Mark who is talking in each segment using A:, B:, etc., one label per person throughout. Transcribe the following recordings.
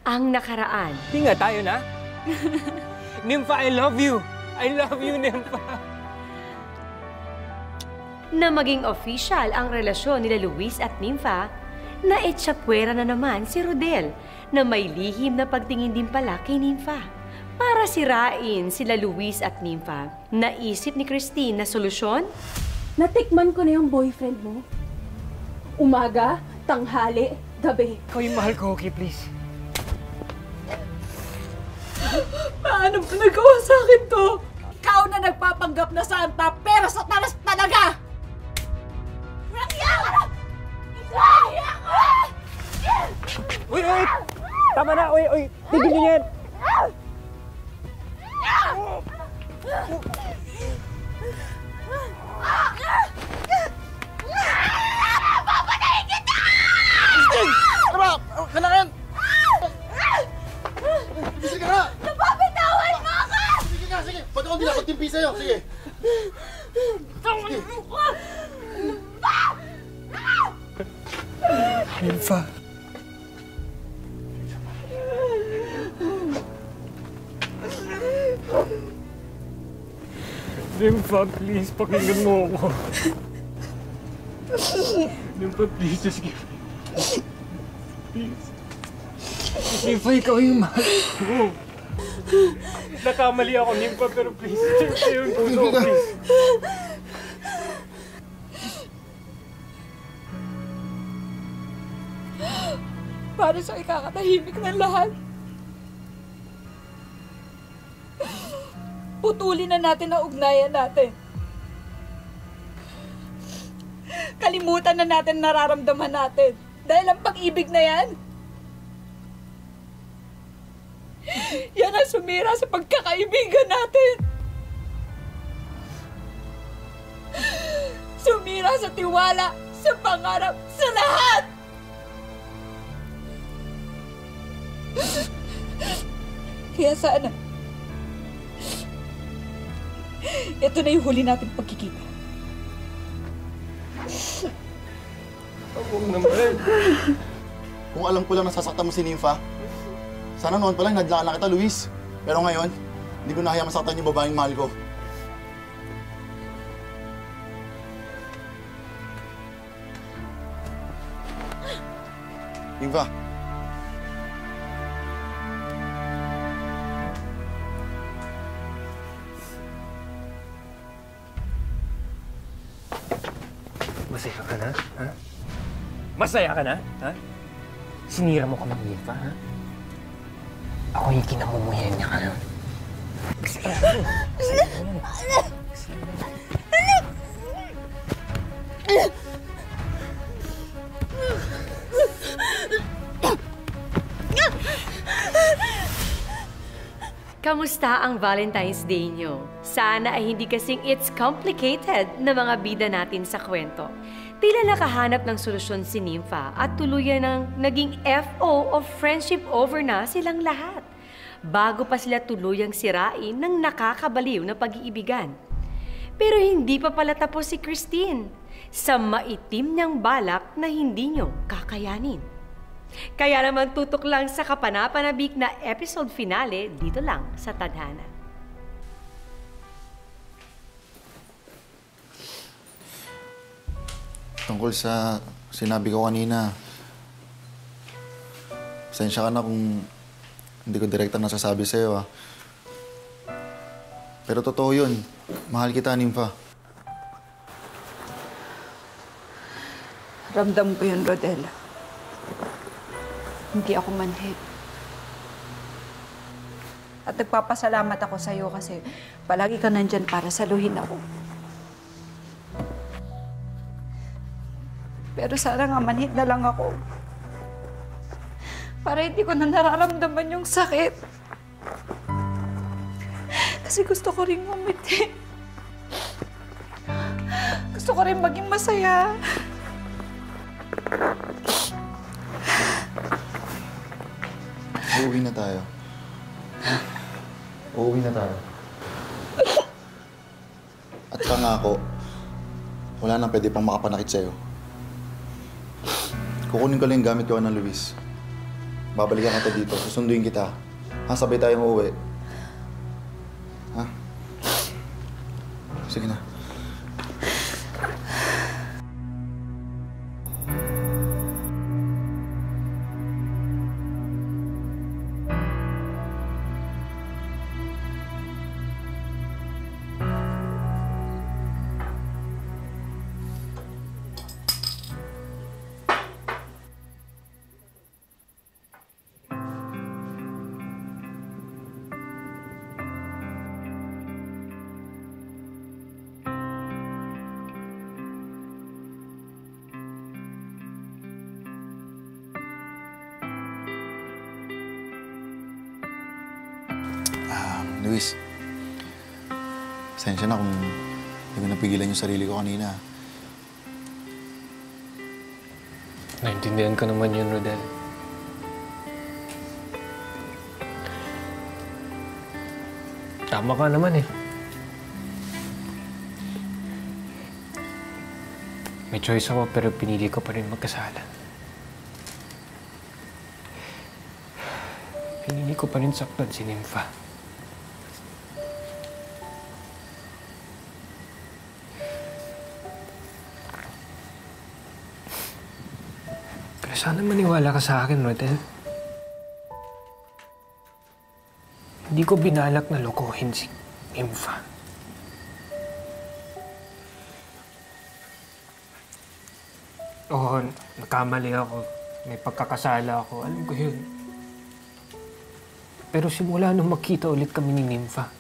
A: ang nakaraan.
B: Hindi nga tayo na. Nympha, I love you. I love you, Nympha.
A: Na maging official ang relasyon nila Luis at Nympha, na etsapwera na naman si Rodel na may lihim na pagtingin din pala kay Nympha. Para sirain sila Luis at Nympha, naisip ni Christine na solusyon?
C: Natikman ko na yung boyfriend mo. Umaga, tanghali, gabi.
B: Ikaw yung mahal ko, okay, please.
C: Paano mo nagawa sa akin to? Ikaw na nagpapanggap na santa, pero satanas talaga!
B: Uy! Tama na! Uy! Tigil niyo yan!
D: Papatayin kita! Tama! Kailangan! Sige ka na!
C: Napabitawan mo ako!
D: Sige ka! Sige! Ba't ako dinapag timpi sa'yo? Sige! Sige!
B: Nympha. Nympha, please, pakinggan mo ako. Nympha, please, just give me. Please. Nympha, ikaw yung mahal ko. Nakamali ako, Nympha, pero please, sa'yo yung puso ko, please.
C: Para sa ikakatahimik ng lahat. Putulin na natin ang ugnayan natin. Kalimutan na natin nararamdaman natin. Dahil ang pag-ibig na yan, yan ang sumira sa pagkakaibigan natin. Sumira sa tiwala, sa pangarap, sa lahat! Kaya sana, ito na yung huli nating pagkikita.
B: Huwag naman.
D: Kung alam ko lang nasasaktan mo si Nympha, sana noon pa lang nadlaan na kita, Luis. Pero ngayon, hindi ko na kaya masaktan yung babaeng mahal ko. Nympha.
B: Masaya ka na, ha? Masaya ka na, ha? Sinira mo kami, Nympha, ha? Ako yung kinamumuyan niya ka na. Masaya ka. Masaya ka yan.
A: Kamusta ang Valentine's Day nyo? Sana ay hindi kasing it's complicated na mga bida natin sa kwento. Tila nakahanap ng solusyon si Nympha at tuluyan ng naging FO o friendship over na silang lahat. Bago pa sila tuluyang sirain ng nakakabaliw na pag-iibigan. Pero hindi pa pala tapos si Christine sa maitim niyang balak na hindi nyo kakayanin. Kaya naman tutok lang sa kapanapanabik na episode finale dito lang sa Tadhana.
D: Tungkol sa sinabi ko kanina, pasensya ka na kung hindi ko direkta nasasabi sa'yo, ah. Pero totoo yun. Mahal kita, Nympha.
C: Ramdam ko yun, Rodel. Hindi ako manhid. At nagpapasalamat ako sa'yo kasi palagi ka nandyan para saluhin ako. Pero sana nga manhid na lang ako. Para hindi ko na nararamdaman yung sakit. Kasi gusto ko rin ngumiti. Gusto ko rin maging masaya.
D: Uuwi na tayo. Uuwi na tayo. At pangako, wala nang pwede pang makapanakit sa'yo. Kukunin ko lang yung gamit ko ng Luis. babalikan kita dito. Susunduin kita. Ha, sabay tayong uuwi. Ha? Sige na. Luis, pasensya na kung hindi ko napigilan yung sarili ko kanina.
B: Naintindihan ko naman yun, Rodel. Tama ka naman eh. May choice ako pero pinili ko pa rin magkasala. Pinili ko pa rin saktan si Nympha. Sana maniwala ka sa akin, Rodel. Hindi ko binalak na lokohin si Nympha. Oo, nakamali ako. May pagkakasala ako. Alam ko yun. Pero simula nung magkita ulit kami ni Nympha,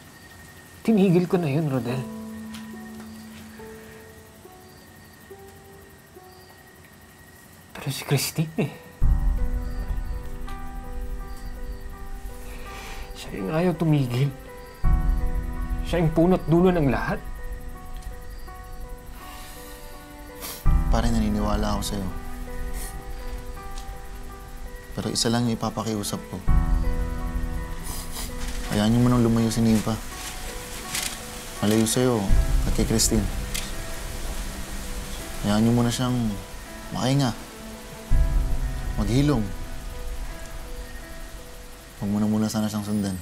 B: tinigil ko na yun, Rodel. Pero si Christine eh. Siya yung ayaw tumigil. Siya yung punot dulo ng lahat.
D: Pare, naniniwala ako sa'yo. Pero isa lang yung ipapakiusap ko. Hayaan niyo mo nang lumayo si Nympha. Malayo sa'yo at kay Christine. Hayaan niyo muna siyang makahinga. Maghilom. Huwag mo na muna sana siyang sundan.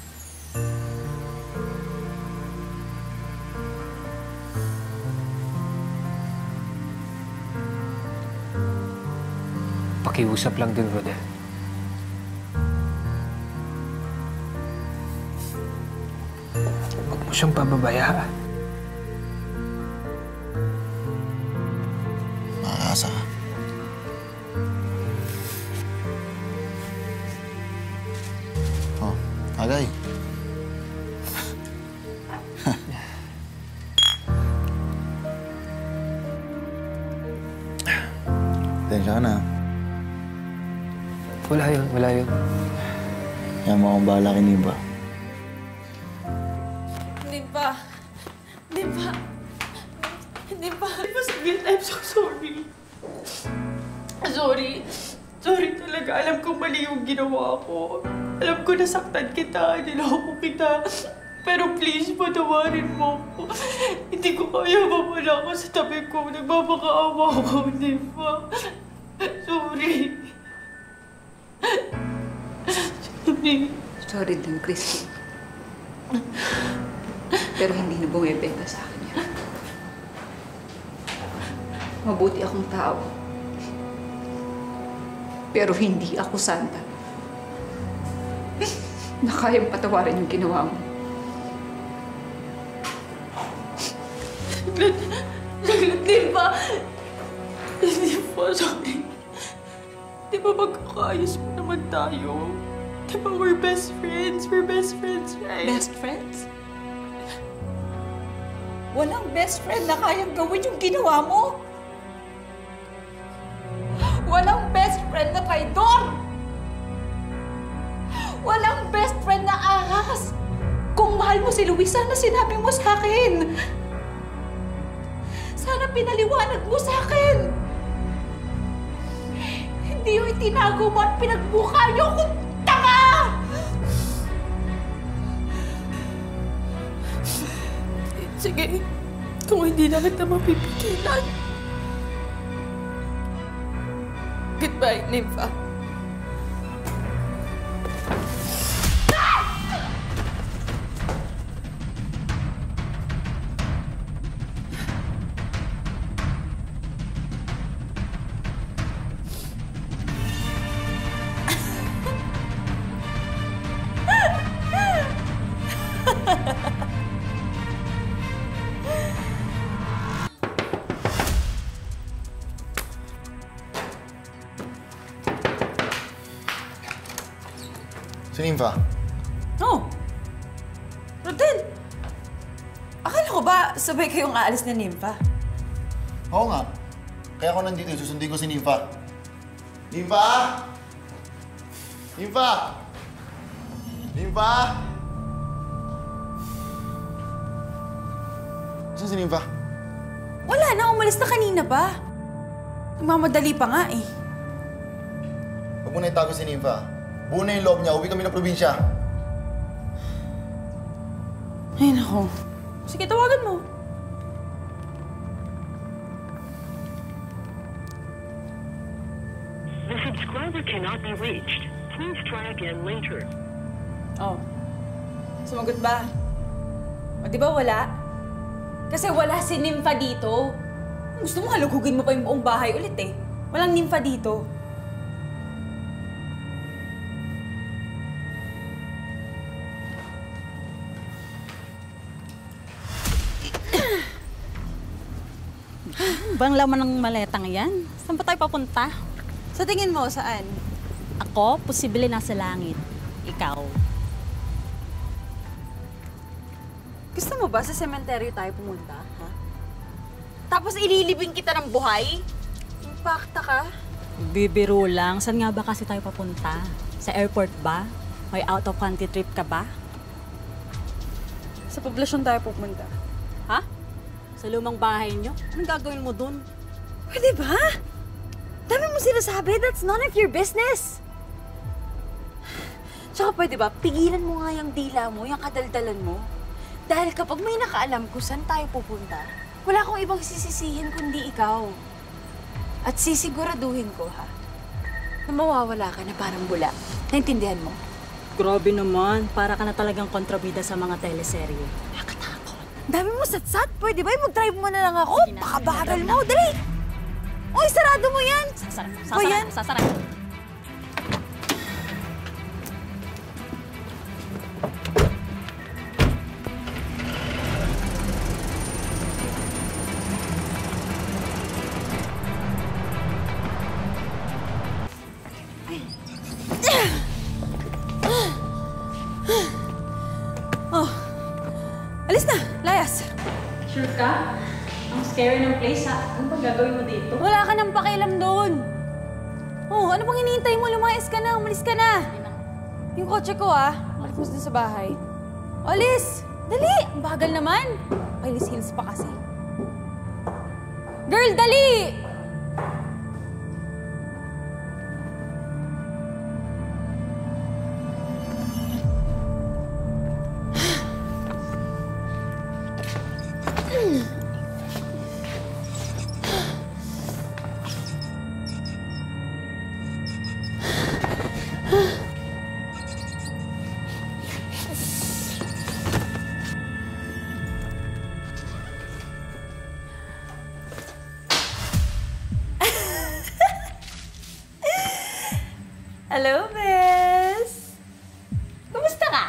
B: Pakiusap lang din, Rodel. Huwag mo siyang pababayaan.
D: Makakasa ka. Oh, Agay. Tensya ka na.
B: Wala yun, wala yun.
D: Kaya mo akong bahala kay Nympha.
C: Nympha! Nympha! Nympha! Nympha, Sigil, I'm so sorry. Sorry talaga. Alam ko mali yung ginawa ko. Alam ko nasaktan kita, niloko kita. Pero please, patawarin mo ko. Hindi ko kaya mawala ka sa tabi ko. Nagmapakaawa ko, Nympha. Sorry.
E: Sorry din, Christine. Pero hindi na bumibenta sa akin yan. Mabuti akong tao. Pero hindi ako santa. Na kayang patawarin yung ginawa mo.
C: Nympha! Nympha, sorry. Di ba magkakaayos mo naman tayo? Di ba we're best friends? We're best friends, right?
E: Best friends?
C: Walang best friend na kayang gawin yung ginawa mo. Walang best friend na traidor. Walang best friend na ahas. Kung mahal mo si Luis, sana sinabi mo sa akin. Sana pinaliwanag mo sa akin. Hindi yung itinago mo at pinagmukha niyo kung tanga! Sige, kung hindi na kita mapipigilan. Goodbye, Nympha.
D: Si Nympha.
C: Oh! Rodel! Akala ko ba sabay kayong aalis na Nympha?
D: Oo nga. Kaya ako nandito, susundin ko si Nympha. Nympha! Nympha! Nympha! Saan si Nympha?
C: Wala na, umalis na kanina pa. Nagmamadali pa nga eh.
D: Huwag mo na itago si Nympha. Buo na yung loob niya, uwi kami ng probinsya.
C: Ay, nako. Sige, tawagan mo.
F: The subscriber cannot be reached. Please try again later.
C: Oh. Sumagot ba? O, di ba wala? Kasi wala si Nympha dito. Gusto mo halugugin mo pa yung buong bahay ulit eh. Walang Nympha dito.
G: Bang laman ng maletang yan? Saan pa tayo papunta?
C: Sa tingin mo, saan?
G: Ako, posible nasa langit. Ikaw.
C: Gusto mo ba sa sementeryo tayo pumunta, ha? Tapos ililibing kita ng buhay? Impacta ka?
G: Bibiro lang. Saan nga ba kasi tayo papunta? Sa airport ba? May out-of-country trip ka ba?
C: Sa poblasyon tayo pupunta.
G: Ha? Sa lumang bahay nyo? Anong gagawin mo dun?
C: Pwede ba? Dami mo sinasabi, that's none of your business. Tsaka pwede ba, pigilan mo nga yung dila mo, yung kadaldalan mo. Dahil kapag may nakaalam kung saan tayo pupunta, wala akong ibang sisisihin kundi ikaw. At sisiguraduhin ko, ha, na mawawala ka na parang bula. Naintindihan mo?
G: Grabe naman. Para ka na talagang kontrabida sa mga teleserye. Nakatakot.
C: Dami mo satsat, pwede ba? Mag-drive mo na lang ako.
G: Sige na,
C: Pakabagal
G: sige na.
C: mo, dali! Uy, sarado mo yan!
G: Sasara.
C: yan?
G: Sasara.
C: Oh, alis na, layas.
G: Sure ka? Ang scary ng place, ha? Ano bang gagawin mo dito?
C: Wala ka nang pakialam doon. Oh, ano bang hinihintay mo? Lumayas ka na, umalis ka na. Yung kotse ko, balik mo sa bahay. Alis! Dali! Ang bagal naman. Pailis-hilis pa kasi. Girl, dali! Hello, Bes! Kumusta ka?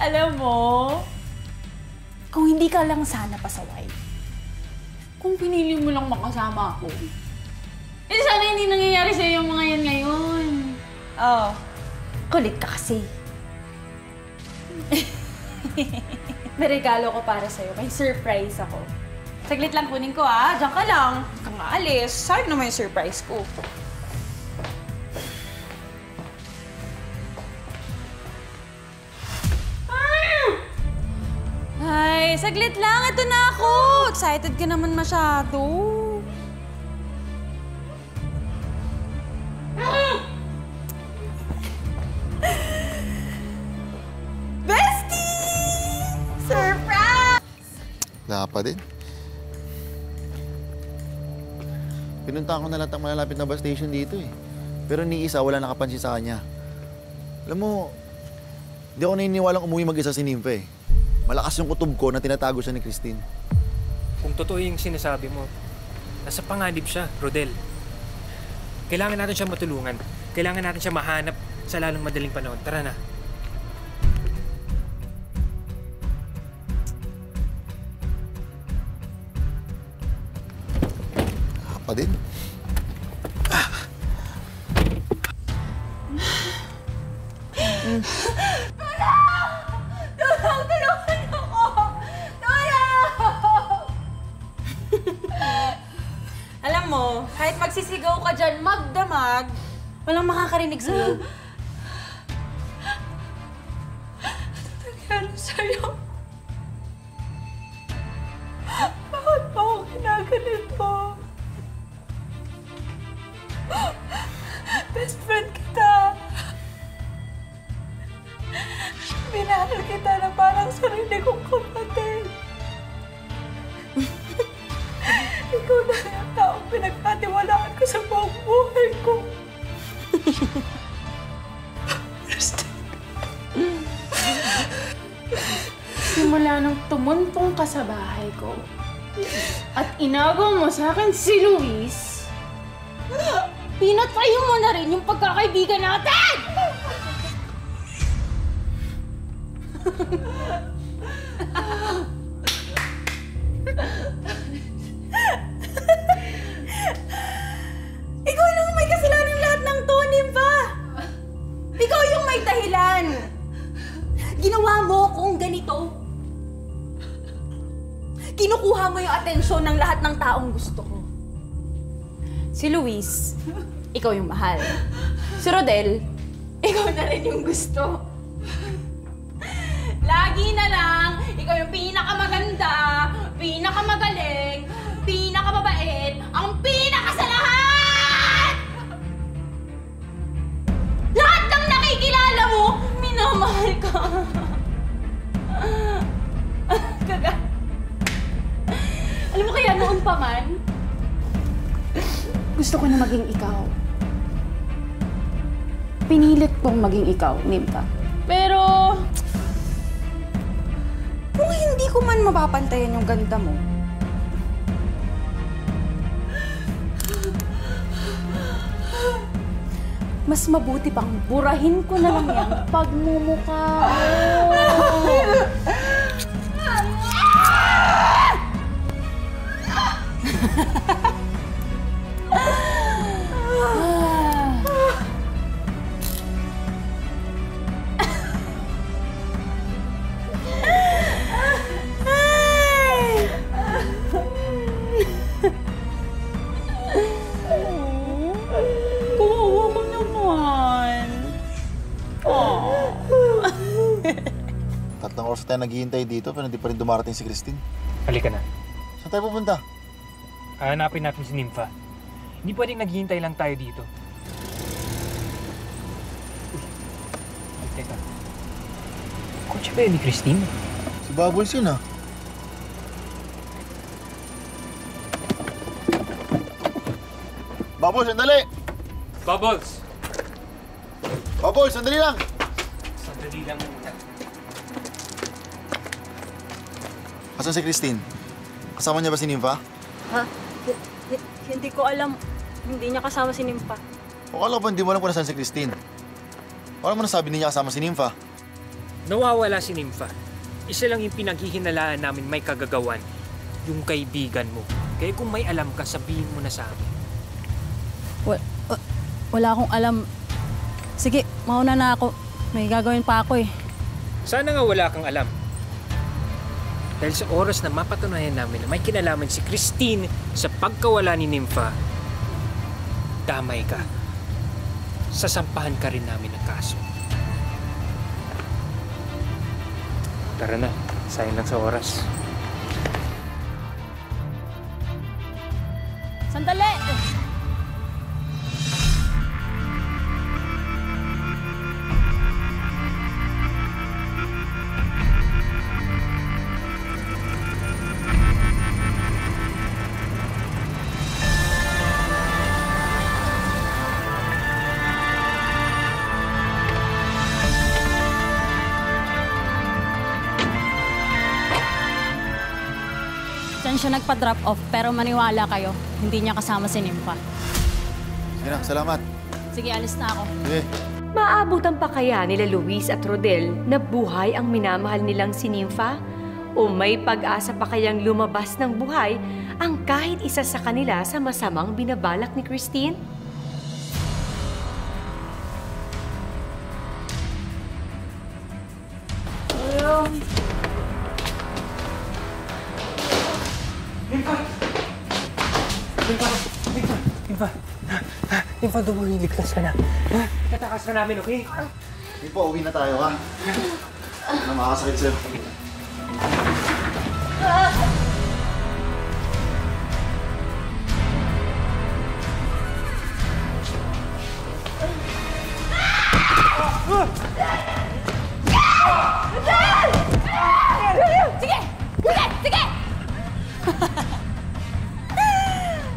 C: Alam mo, kung hindi ka lang sana pasaway, kung pinili mo lang makasama ako, sana hindi nangyayari sa'yo yung mga yan ngayon. Oh, kulit ka kasi. May regalo ko para sa'yo. May surprise ako. Saglit lang kunin ko, Diyan ka lang. Huwag kang aalis. Sayang naman yung surprise ko. Ay, saglit lang. Ito na ako. Excited ka naman masyado. Bestie! Surprise!
D: Wala pa din. Pinuntahan ko na lahat ng malalapit na bus station dito eh. Pero ni isa, wala nakapansin sa kanya. Alam mo, di ako naniniwalang umuwi mag-isa si Nympha eh. Malakas yung kutob ko na tinatago siya ni Christine.
B: Kung totoo yung sinasabi mo, nasa panganib siya, Rodel. Kailangan natin siya matulungan. Kailangan natin siya mahanap sa lalong madaling panahon. Tara na.
D: ka din.
C: Tulungan ako! Tulong!
G: Alam mo, kahit magsisigaw ka dyan, magdamag, walang makakarinig sa'yo.
C: Nangyari sa'yo? Bakit mo ako kinaganito? Best friend kita. Minahal kita na parang sarili kong kapatid. Ikaw na yung taong pinagkatiwalaan ko sa buong buhay ko.
H: Simula nung tumuntong ka sa bahay ko at inagaw mo sa akin si Luis, pinatayo mo na rin yung pagkakaibigan natin!
G: Ikaw lang may kasalanan lahat ng to, Nympha! Ikaw yung may dahilan! Ginawa mo kung ganito. Kinukuha mo yung atensyon ng lahat ng taong gusto ko. Si Luis, ikaw yung mahal. Si Rodel, ikaw na rin yung gusto. Lagi na lang, ikaw yung pinakamaganda, pinakamagaling, pinakamabait, ang pinaka sa lahat! Lahat ng nakikilala mo, minamahal ka. Alam mo kaya noon pa man,
H: Gusto ko na maging ikaw. Pinilit kong maging ikaw, Nympha. Pero
G: kung hindi ko man mapapantayan yung ganda mo, mas mabuti pang burahin ko na lang yung pagmumukha mo.
D: Tatlong oras tayo naghihintay dito pero hindi pa rin dumarating si Christine.
B: Halika na.
D: Saan tayo pupunta?
B: Hahanapin natin si Nympha. Hindi pwedeng naghihintay lang tayo dito. Uy, teka. Kotse ba yun ni Christine?
D: Si Bubbles yun ah. Bubbles, sandali!
B: Bubbles!
D: Bubbles, sandali lang!
B: Sandali lang muna.
D: Asan si Christine? Kasama niya ba si Nympha?
G: Ha? Hindi ko alam. Hindi niya kasama si Nympha.
D: O kala ko ba hindi mo alam kung nasaan si Christine? Paano mo nasabi niya kasama si Nympha?
B: Nawawala si Nympha. Isa lang yung pinaghihinalaan namin may kagagawan. Yung kaibigan mo. Kaya kung may alam ka, sabihin mo na sa amin.
G: Wala akong alam. Sige, mauna na ako. May gagawin pa ako eh.
B: Sana nga wala kang alam. Dahil sa oras na mapatunayan namin na may kinalaman si Christine sa pagkawala ni Nympha, damay ka. Sasampahan ka rin namin ng kaso. Tara na, sayang lang sa oras.
G: Sandali! Diyan siya nagpa-drop off pero maniwala kayo, hindi niya kasama si Nympha.
D: Sige na, salamat.
G: Sige, alis na ako.
D: Sige.
A: Maabutan pa kaya nila Luis at Rodel na buhay ang minamahal nilang si Nympha? O may pag-asa pa kayang lumabas ng buhay ang kahit isa sa kanila sa masamang binabalak ni Christine?
B: Nympha, dumuli, ligtas ka na. Tatakas na namin, okay?
D: Hindi po, uwi na tayo, ha? Ano makakasakit sa'yo?
G: Sige! Sige! Sige!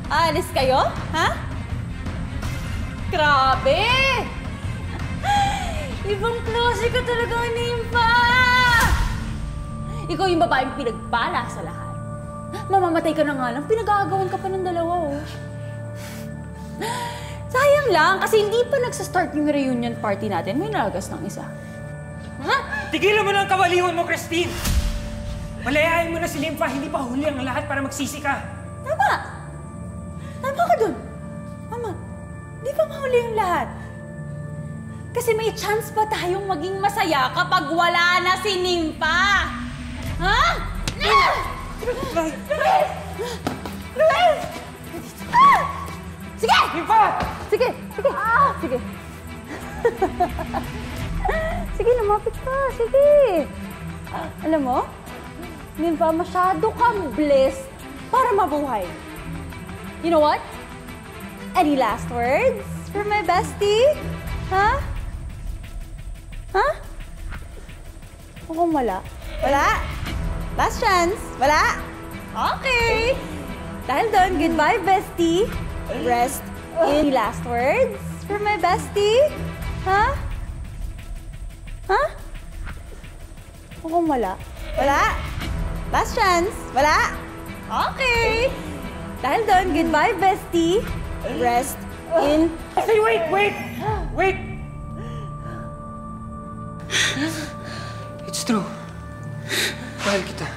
G: Alis kayo? Ha? Grabe! Ibang klase ka talaga, Nympha! Ikaw yung babaeng pinagpala sa lahat. Mamamatay ka na nga lang, pinag-aagawan ka pa ng dalawa, oh. Sayang lang, kasi hindi pa nagsa-start yung reunion party natin. May nalagas ng isa. Ha?
B: Tigilan mo na ang kawaliwan mo, Christine! Malayain mo na si Nympha, hindi pa huli ang lahat para magsisi ka.
G: Tama! Tama ka dun. Mama, di ba mahuli yung lahat? Kasi may chance pa tayong maging masaya kapag wala na si Nympha. Ha? Luis! Luis! Sige!
B: Nympha!
G: Sige! Sige! Sige! Sige, lumapit ka. Sige! Alam mo, Nympha, masyado kang blessed para mabuhay. You know what? Any last words for my bestie? Ha? Ha? O kung wala? Wala? Last chance? Wala? Okay! Dahil doon, goodbye, bestie. Rest in last words for my bestie? Ha? Ha? O kung wala? Wala? Last chance? Wala? Okay! Dahil doon, goodbye, bestie. Rest in...
B: Say, wait! Wait! It's true. Mahal kita.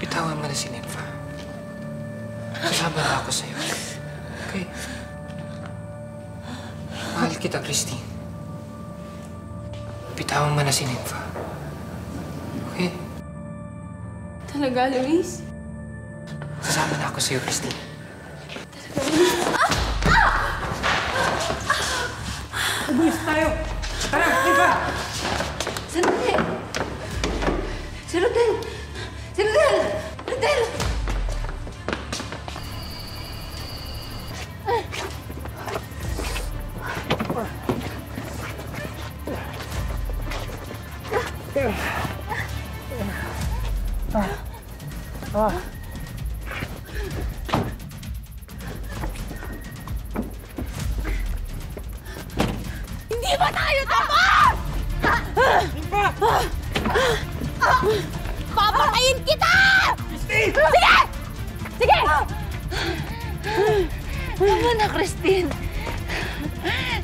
B: Bitawan mo na si Nympha. Kasama na ako sa'yo. Okay? Mahal kita, Christine. Bitawan mo na si Nympha. Okay?
G: Talaga, Luis?
B: Kasama na ako sa'yo, Christine. Ubulis tayo! Tara, Nympha!
E: Sandali! Si Rodel! Si Rodel! Rodel!
G: Hindi ba tayo tapos?
B: Nympha!
G: Papatayin kita!
B: Christine!
G: Sige! Sige!
E: Tama na, Christine.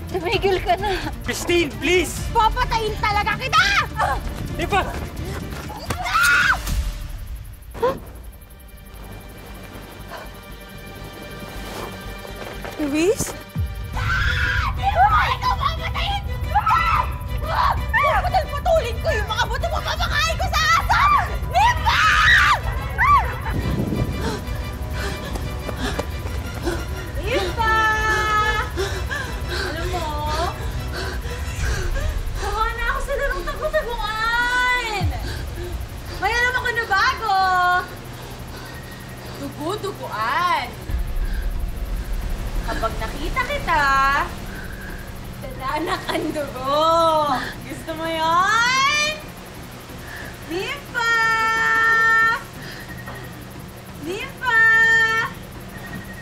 E: Tumigil ka na.
B: Christine, please!
G: Papatayin talaga kita!
B: Nympha!
G: Luis? Hindi mo ba ikaw papatayin? Dapat patulin ko yung mga buto mo papakain ko sa aso! Nympha! Nympha! Alam mo, sawa na ako sa larong tago-taguan! May alam ako na bago! Dugo-duguan! Kapag nakita kita, dadanak ang dugo. Gusto mo yun? Nympha! Nympha!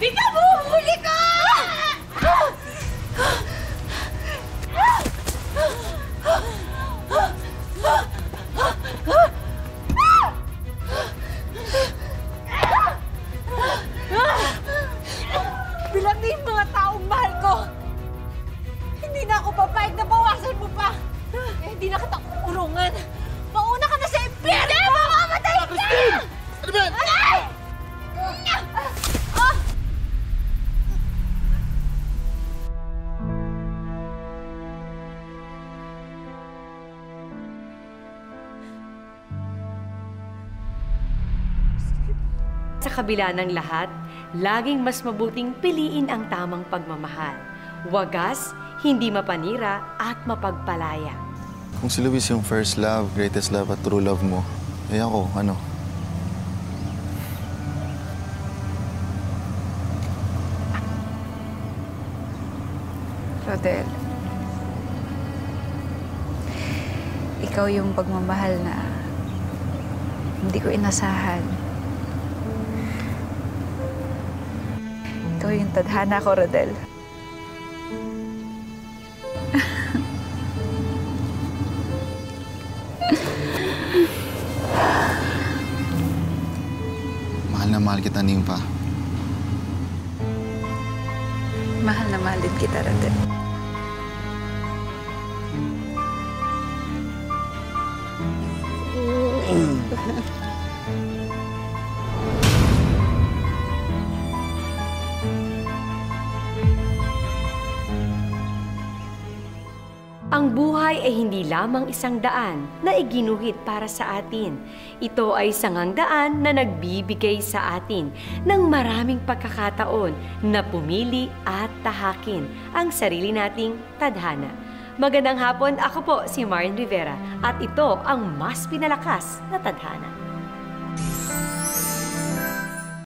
G: Pinabuhuli ka! Bilang na yung mga taong mahal ko. Hindi na ako papayag na bawasan mo pa. Eh, hindi na kita uurungan. Mauna ka na sa
A: kabila ng lahat, laging mas mabuting piliin ang tamang pagmamahal. Wagas, hindi mapanira at mapagpalaya.
D: Kung si Luis yung first love, greatest love at true love mo, eh ako, ano?
E: Rodel, ikaw yung pagmamahal na hindi ko inasahan. Ikaw yung tadhana ko, Rodel.
D: Mahal na mahal kita, Nympha.
E: Mahal na mahal din kita, Rodel.
A: Ang buhay ay hindi lamang isang daan na iginuhit para sa atin. Ito ay sangang daan na nagbibigay sa atin ng maraming pagkakataon na pumili at tahakin ang sarili nating tadhana. Magandang hapon, ako po si Marin Rivera at ito ang mas pinalakas na tadhana.